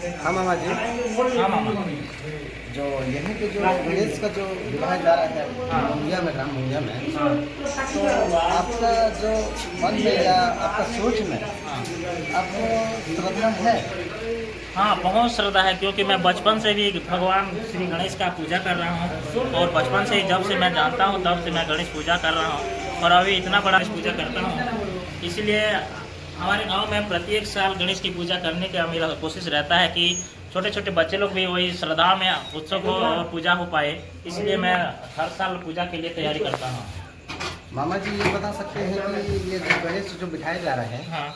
हाँ मामा जी, हाँ मामा। जो यहाँ के जो गणेश का जो विवाह जा रहा है मुंगिया में, ग्राम मुंगिया में, हाँ तो आपका जो मन में या आपका सोच में हाँ आपको श्रद्धा है? हाँ, बहुत श्रद्धा है, क्योंकि मैं बचपन से भी भगवान श्री गणेश का पूजा कर रहा हूँ। और बचपन से ही जब से मैं जानता हूँ तब से मैं गणेश पूजा कर रहा हूँ, और अभी इतना बड़ा गणेश पूजा करता हूँ। इसलिए हमारे गांव में प्रत्येक साल गणेश की पूजा करने का मेरा कोशिश रहता है कि छोटे छोटे बच्चे लोग भी वही श्रद्धा में उत्सुक हो और पूजा हो पाए। इसलिए मैं हर साल पूजा के लिए तैयारी करता हूँ। मामा जी ये बता सकते हैं कि ये जो गणेश जो बिठाया जा रहा है, हाँ,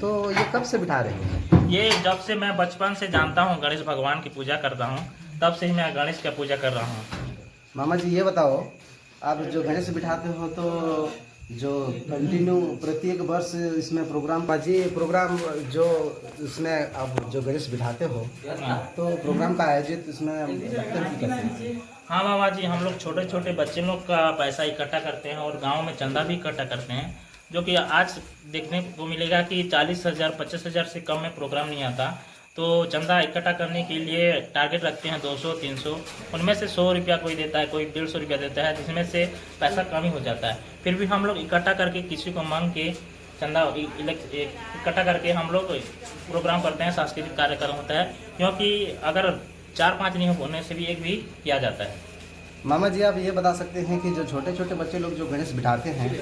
तो ये कब से बिठा रहे हैं? ये जब से मैं बचपन से जानता हूँ गणेश भगवान की पूजा करता हूँ, तब से ही मैं गणेश का पूजा कर रहा हूँ। मामा जी ये बताओ, आप जो गणेश बिठाते हो तो जो कंटिन्यू प्रत्येक वर्ष इसमें प्रोग्राम बाजी प्रोग्राम जो इसमें आप जो गणेश बिठाते हो, तो प्रोग्राम का आयोजित इसमें रखते हो कि कैसे? हाँ मामा जी, हम लोग छोटे छोटे बच्चे लोग का पैसा इकट्ठा करते हैं और गांव में चंदा भी इकट्ठा करते हैं, जो कि आज देखने को मिलेगा कि 40,000 50,000 से कम में प्रोग्राम नहीं आता। तो चंदा इकट्ठा करने के लिए टारगेट रखते हैं 200-300, उनमें से 100 रुपया कोई देता है, कोई 150 रुपया देता है, जिसमें से पैसा कम ही हो जाता है। फिर भी हम लोग इकट्ठा करके किसी को मांग के चंदा इकट्ठा करके हम लोग प्रोग्राम करते हैं, सांस्कृतिक कार्यक्रम होता है, क्योंकि अगर 4-5 नहीं होने से भी एक भी किया जाता है। मामा जी आप ये बता सकते हैं कि जो छोटे छोटे बच्चे लोग जो गणेश बिठाते हैं,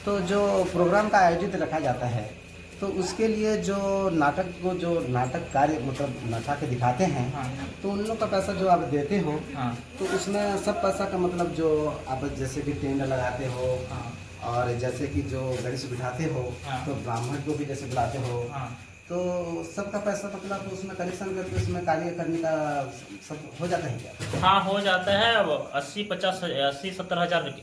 तो जो प्रोग्राम का आयोजित रखा जाता है, तो उसके लिए जो नाटक को जो नाटक कार्य मतलब नचा के दिखाते हैं, हाँ तो उन लोग का पैसा जो आप देते हो, हाँ तो उसमें सब पैसा का मतलब जो आप जैसे कि टेंट लगाते हो हाँ और जैसे कि जो गणेश बिठाते हो, हाँ। तो ब्राह्मण को भी जैसे बुलाते हो, हाँ तो सबका पैसा मतलब उसमें कलेक्शन करके उसमें कार्य करने का सब हो जाता है क्या? हाँ, हो जाता है। अब 80-70 हज़ार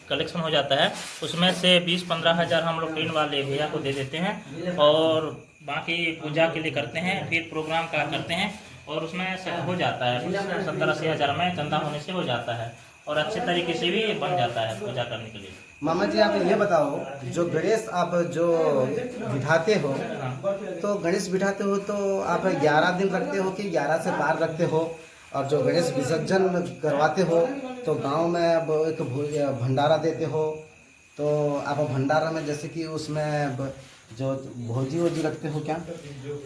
कलेक्शन हो जाता है, उसमें से 20-15 हज़ार हम लोग टेंट वाले भैया को दे देते हैं, और बाकी पूजा के लिए करते हैं, फिर प्रोग्राम का करते हैं, और उसमें से हो जाता है 70-80 हज़ार में चंदा होने से हो जाता है, और अच्छे तरीके से भी बन जाता है पूजा करने के लिए। मामा जी आप ये बताओ, जो गणेश आप जो बिठाते हो, तो गणेश बिठाते हो तो आप 11 दिन रखते हो कि 11 से पार रखते हो? और जो गणेश विसर्जन करवाते हो तो गांव में अब एक भंडारा देते हो, तो आप भंडारा में जैसे कि उसमें जो भोजी वोजी रखते हो क्या?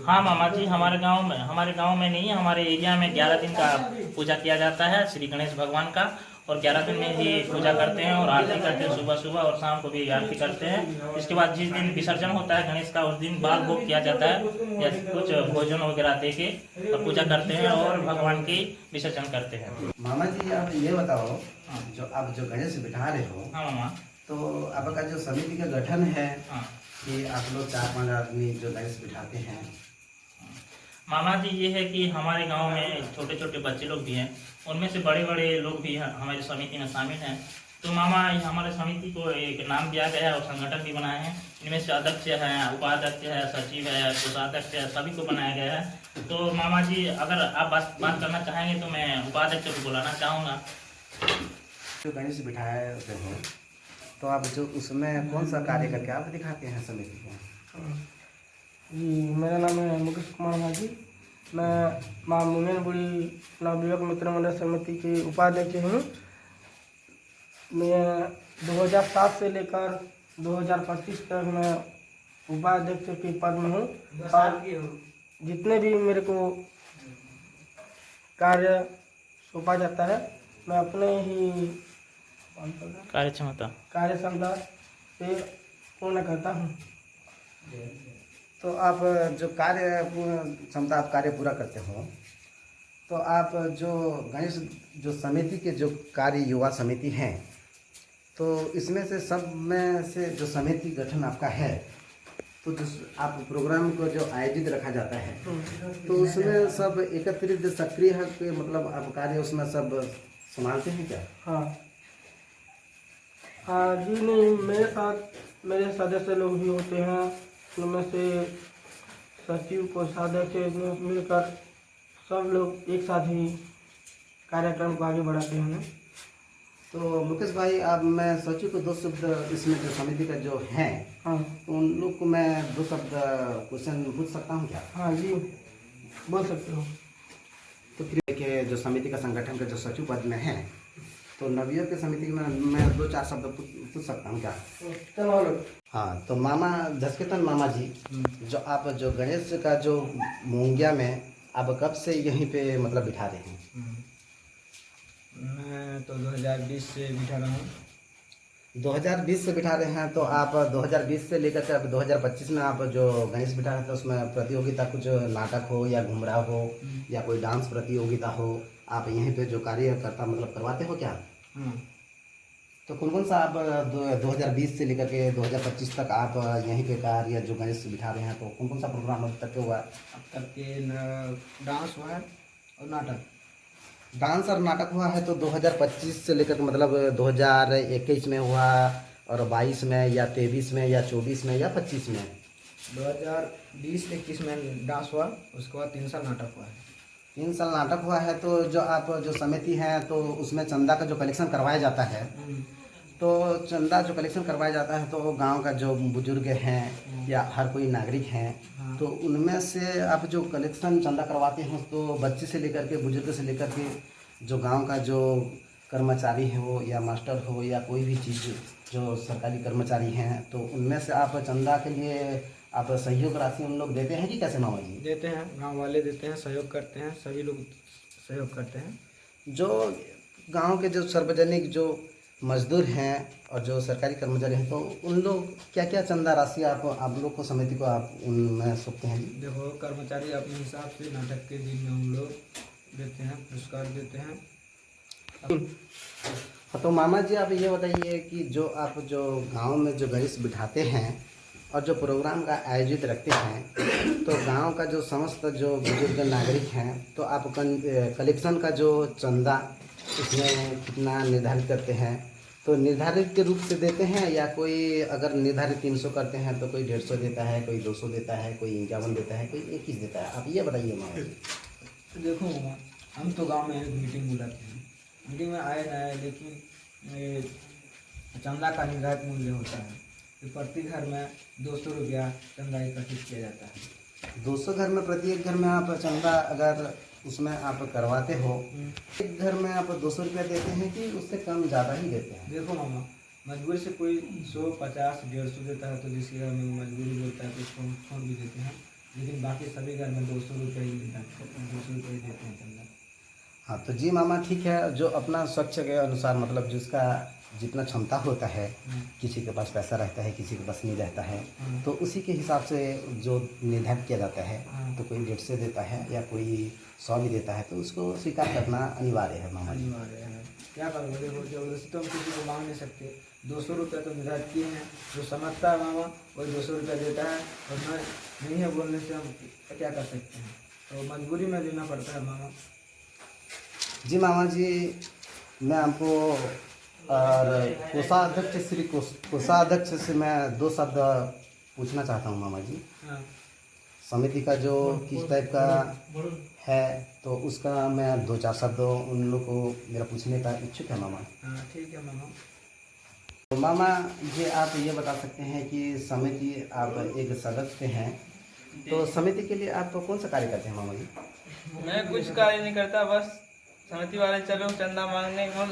हाँ मामा जी, हमारे गांव में नहीं, हमारे एरिया में 11 दिन का पूजा किया जाता है श्री गणेश भगवान का, और 11 दिन में ही पूजा करते हैं और आरती करते हैं, सुबह सुबह और शाम को भी आरती करते हैं। इसके बाद जिस दिन विसर्जन होता है गणेश का, उस दिन बाल भोग किया जाता है, जैसे कुछ भोजन वगैरह दे के पूजा करते हैं और भगवान की विसर्जन करते हैं। मामा जी आप ये बताओ, जो आप जो गणेश बिठा रहे हो, हाँ मामा। तो आपका जो समिति का गठन है हाँ कि आप लोग 4-5 आदमी जो गणेश बिठाते हैं? मामा जी, ये है कि हमारे गांव में छोटे छोटे बच्चे लोग भी हैं, उनमें से बड़े बड़े लोग भी हैं हमारी समिति में शामिल हैं। तो मामा हमारे समिति को एक नाम दिया गया है और संगठन भी बनाए हैं। इनमें से अध्यक्ष है, उपाध्यक्ष है, सचिव है, कोषाध्यक्ष है, सभी को बनाया गया है। तो मामा जी अगर आप बात करना चाहेंगे तो मैं उपाध्यक्ष को बुलाना चाहूँगा। जो गणेश बिठाए हो, तो आप जो उसमें कौन सा कार्य करके आप दिखाते हैं समिति को? जी, मेरा नाम है मुकेश कुमार माझी। मैं माँ मुनियनपुरी नवयुवक मित्र मंडल समिति के उपाध्यक्ष हूँ। मैं 2007 से लेकर 2025 तक मैं उपाध्यक्ष के पद में हूँ, और जितने भी मेरे को कार्य सौंपा जाता है मैं अपने ही कार्यक्षमता से पूर्ण करता हूँ। तो आप जो कार्य क्षमता आप कार्य पूरा करते हो, तो आप जो गणेश जो समिति के जो कार्य युवा समिति हैं, तो इसमें से सब में से जो समिति गठन आपका है, तो जो आप प्रोग्राम को जो आयोजित रखा जाता है, तो उसमें सब एकत्रित सक्रिय है कि मतलब आप कार्य उसमें सब संभालते हैं क्या? हाँ जी, नहीं, मेरे साथ मेरे सदस्य लोग भी होते हैं, उनमें से सचिव कोषाध्यक्ष मिलकर सब लोग एक साथ ही कार्यक्रम को आगे बढ़ाते हैं। तो मुकेश भाई, आप मैं सचिव को 2 शब्द इसमें जो समिति का जो है, हाँ तो उन लोग को मैं 2 शब्द क्वेश्चन पूछ सकता हूँ क्या? हाँ जी। बोल सकते हो। तो फिर के जो समिति का संगठन का जो सचिव पद में है, तो नवयुवक की समिति में मैं 2-4 शब्द पूछ सकता हूँ क्या? चलो लो। हाँ, तो मामा झसकेतन मामा जी, जो आप जो गणेश का जो मोंगिया में आप कब से यहीं पे मतलब बिठा रहे हैं? मैं तो 2020 से बिठा रहा हूँ। 2020 से बिठा रहे हैं, तो आप 2020 से लेकर के अब 2025 में आप जो गणेश बिठा रहे थे उसमें प्रतियोगिता कुछ नाटक हो या घुमरा हो या कोई डांस प्रतियोगिता हो, आप यहीं पे जो कार्यकर्ता मतलब करवाते हो क्या? हाँ, तो कौन कौन सा आप 2020 से लेकर के 2025 तक आप यहीं पे कार्य जो गणेश बिठा रहे हैं, तो कौन कौन सा प्रोग्राम अब तक हुआ? अब तक के डांस हुआ है और नाटक। डांस और नाटक हुआ है तो 2025 से लेकर के मतलब 2021 में हुआ और 22 में या 23 में या 24 में या 25 में? 2020-21 में डांस हुआ, उसके बाद 3 साल नाटक हुआ है। 3 साल नाटक हुआ है। तो जो आप जो समिति है तो उसमें चंदा का जो कलेक्शन करवाया जाता है, तो चंदा जो कलेक्शन करवाया जाता है तो गांव का जो बुजुर्ग हैं या हर कोई नागरिक हैं, तो उनमें से आप जो कलेक्शन चंदा करवाते हैं तो बच्चे से लेकर के बुजुर्ग से लेकर के जो गांव का जो कर्मचारी हो या मास्टर हो या कोई भी चीज़ जो सरकारी कर्मचारी हैं, तो उनमें से आप चंदा के लिए आप सहयोग राशि उन लोग देते हैं कि कैसे मामा जी? देते हैं, गांव वाले देते हैं, सहयोग करते हैं, सभी लोग सहयोग करते हैं। जो गांव के जो सार्वजनिक जो मजदूर हैं और जो सरकारी कर्मचारी हैं, तो उन लोग क्या क्या चंदा राशि आप लोग को समिति को आप उनमें सोचते हैं जी? देखो, कर्मचारी अपने हिसाब से नाटक के दिन में हम लोग देते हैं, पुरस्कार देते हैं। हाँ, तो मामा जी आप ये बताइए कि जो आप जो गांव में जो गणेश बिठाते हैं और जो प्रोग्राम का आयोजित रखते हैं, तो गांव का जो समस्त जो बुजुर्ग नागरिक हैं, तो आप कलेक्शन का जो चंदा उसमें कितना निर्धारित करते हैं? तो निर्धारित के रूप से देते हैं या कोई अगर निर्धारित 300 करते हैं तो कोई 150 देता है, कोई 200 देता है, कोई 51 देता है, कोई 21 देता है? आप ये बताइए मामा जी। तो देखो मामा, हम तो गांव में एक मीटिंग बुलाते हैं, मीटिंग में आए ना आए, लेकिन चंदा का निर्धारित मूल्य होता है कि प्रति घर में 200 रुपया चंदा एकत्रित किया जाता है। 200 घर में प्रत्येक घर में आप चंदा अगर उसमें आप करवाते हो, एक घर में आप 200 रुपया देते हैं कि उससे कम ज़्यादा ही देते हैं? देखो मामा, मजबूरी से कोई 100, 50, 150 देता है, तो जिसके घर में मजबूरी बोलता है तो उसको हम छोड़ भी देते हैं, लेकिन बाकी सभी घर में 200 रुपये ही देता है, 200 रुपये ही देते हैं चंदा। हाँ, तो जी मामा ठीक है, जो अपना स्वच्छ के अनुसार मतलब जिसका जितना क्षमता होता है, किसी के पास पैसा रहता है, किसी के पास नहीं रहता है, तो उसी के हिसाब से जो निर्धारित किया जाता है, तो कोई 150 देता है या कोई 100 भी देता है, तो उसको स्वीकार करना अनिवार्य है मामा जी। अनिवार्य है, क्या करोगे? देखो, जबरदस्ती तो हम किसी को मांग नहीं सकते। 200 रुपया तो निर्धारित किए हैं, जो समझता है मामा वही 200 रुपया देता है, और नहीं है बोलने से हम क्या कर सकते हैं, तो मजबूरी में देना पड़ता है मामा। जी मामा जी, मैं आपको और कोषाध्यक्ष श्री कोषाध्यक्ष से मैं 2 शब्द पूछना चाहता हूँ मामा जी। हाँ, समिति का जो किस टाइप का है, तो उसका मैं 2-4 शब्द उन लोग को मेरा पूछने का इच्छुक है मामा। हाँ, ठीक है मामा। तो मामा जी आप ये बता सकते हैं कि समिति आप एक सदस्य हैं, तो समिति के लिए आप कौन सा कार्य करते हैं मामा जी? मैं कुछ कार्य नहीं करता, बस समिति वाले चलो चंदा मांगने बोल।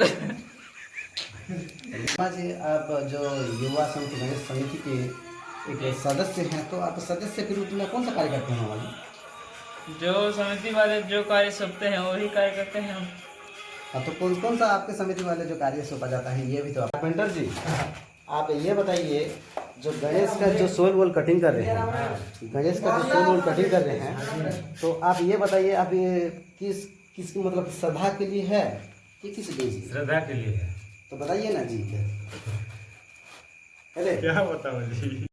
मामा जी आप जो युवा समिति गणेश समिति के एक सदस्य हैं, तो आप सदस्य के रूप में कौन सा कार्य करते हैं मामा जी? जो समिति वाले जो कार्य सौंपते हैं वही कार्य करते हैं हम। हाँ, तो कौन कौन सा आपके समिति वाले जो कार्य सौंपा जाता है ये भी तो कारपेंटर जी आप ये बताइए, जो गणेश का जो सोल वोल कटिंग कर रहे हैं, गणेश का जो सोल वोल कटिंग कर रहे हैं, तो आप ये बताइए आप ये किसकी मतलब श्रद्धा के लिए है कि किस लिए? श्रद्धा के लिए है। तो बताइए ना जी। अरे क्या बताओ जी?